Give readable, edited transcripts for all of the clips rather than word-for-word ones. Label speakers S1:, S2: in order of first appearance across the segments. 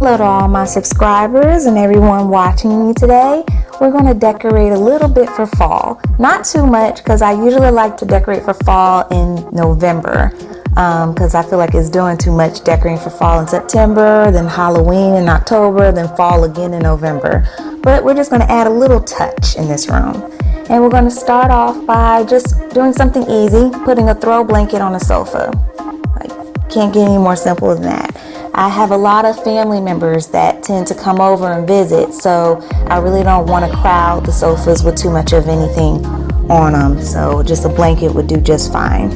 S1: Hello to all my subscribers and everyone watching me today. We're going to decorate a little bit for fall. Not too much because I usually like to decorate for fall in November because I feel like it's doing too much decorating for fall in September, then Halloween in October, then fall again in November. But we're just going to add a little touch in this room. And we're going to start off by just doing something easy, putting a throw blanket on a sofa. Like, can't get any more simple than that. I have a lot of family members that tend to come over and visit, so I really don't want to crowd the sofas with too much of anything on them, so just a blanket would do just fine.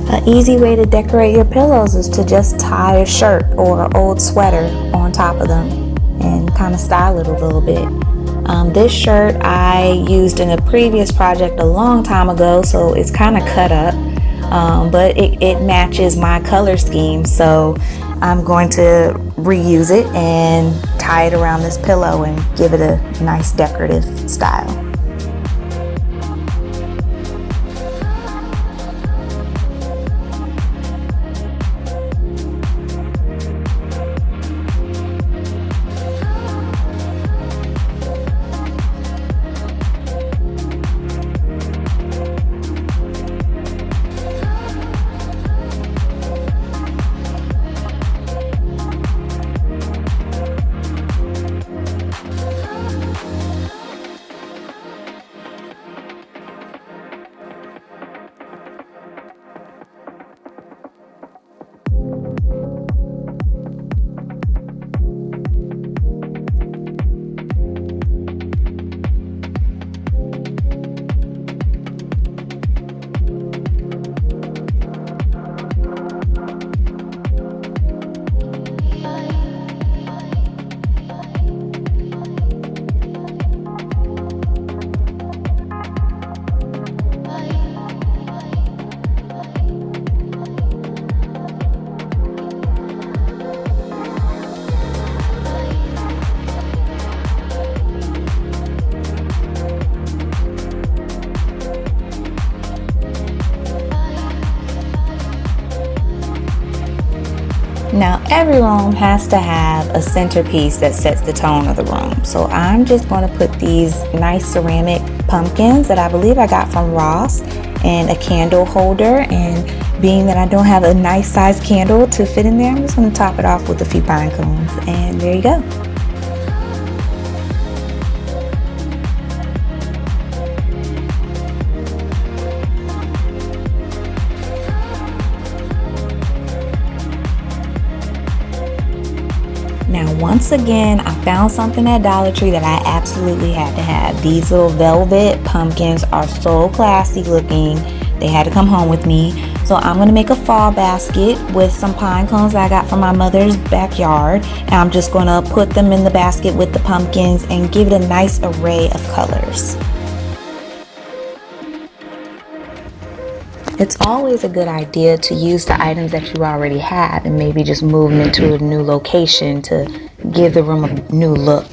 S1: An easy way to decorate your pillows is to just tie a shirt or an old sweater on top of them and kind of style it a little bit. This shirt I used in a previous project a long time ago, so it's kind of cut up, but it matches my color scheme, so I'm going to reuse it and tie it around this pillow and give it a nice decorative style. Now every room has to have a centerpiece that sets the tone of the room. So I'm just going to put these nice ceramic pumpkins that I believe I got from Ross and a candle holder. And being that I don't have a nice size candle to fit in there, I'm just going to top it off with a few pine cones. And there you go. Now, once again, I found something at Dollar Tree that I absolutely had to have. These little velvet pumpkins are so classy looking. They had to come home with me. So I'm going to make a fall basket with some pine cones that I got from my mother's backyard. And I'm just going to put them in the basket with the pumpkins and give it a nice array of colors. It's always a good idea to use the items that you already have and maybe just move them into a new location to give the room a new look.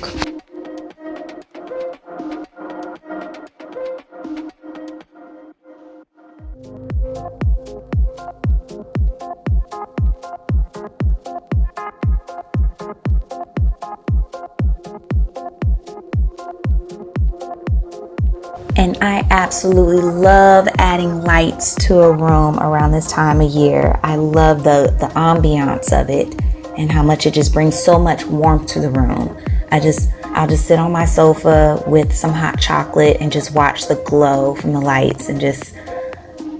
S1: And I absolutely love adding lights to a room around this time of year. I love the ambiance of it and how much it just brings so much warmth to the room. I'll just sit on my sofa with some hot chocolate and just watch the glow from the lights and just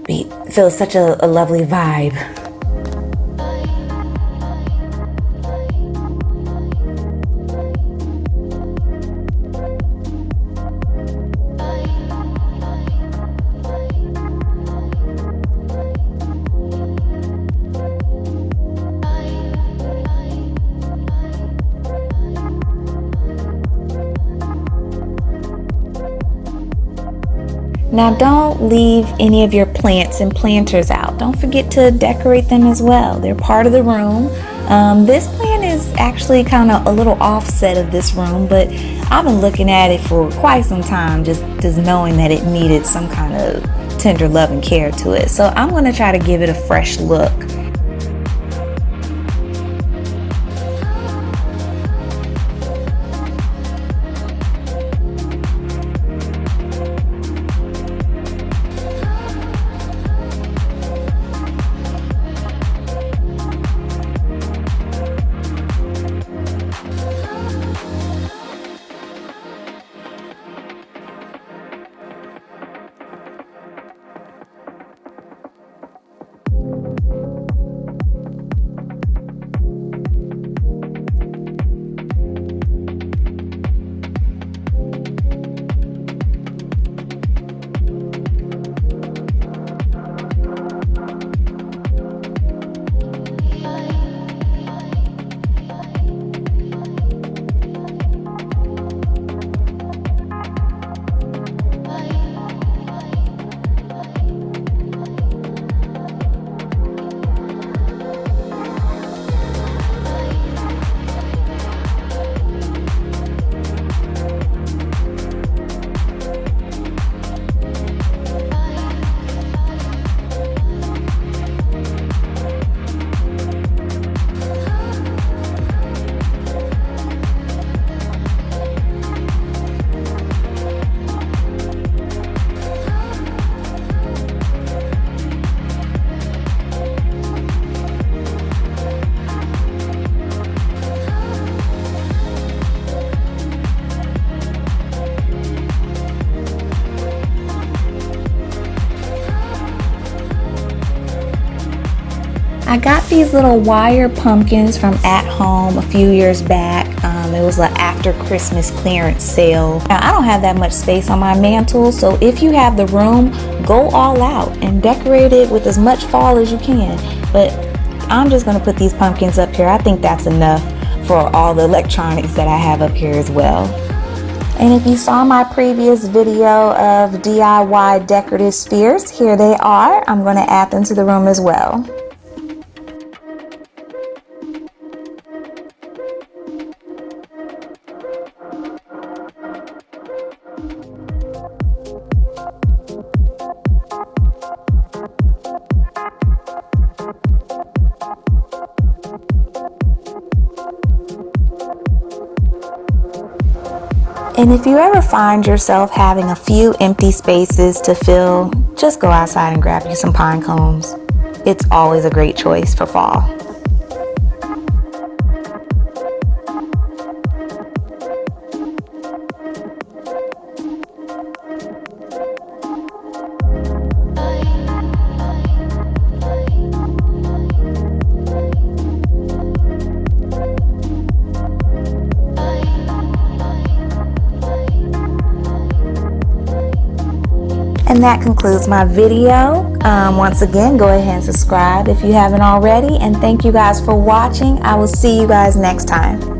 S1: feel such a lovely vibe. Now don't leave any of your plants and planters out. Don't forget to decorate them as well. They're part of the room. This plant is actually kind of a little offset of this room, but I've been looking at it for quite some time, just knowing that it needed some kind of tender love and care to it. So I'm going to try to give it a fresh look. I got these little wire pumpkins from At Home a few years back. It was an after Christmas clearance sale. Now I don't have that much space on my mantle, so if you have the room, go all out and decorate it with as much fall as you can. But I'm just going to put these pumpkins up here. I think that's enough for all the electronics that I have up here as well. And if you saw my previous video of DIY decorative spheres, here they are. I'm going to add them to the room as well. And if you ever find yourself having a few empty spaces to fill, just go outside and grab you some pine cones. It's always a great choice for fall. And that concludes my video. Once again, go ahead and subscribe if you haven't already. And thank you guys for watching. I will see you guys next time.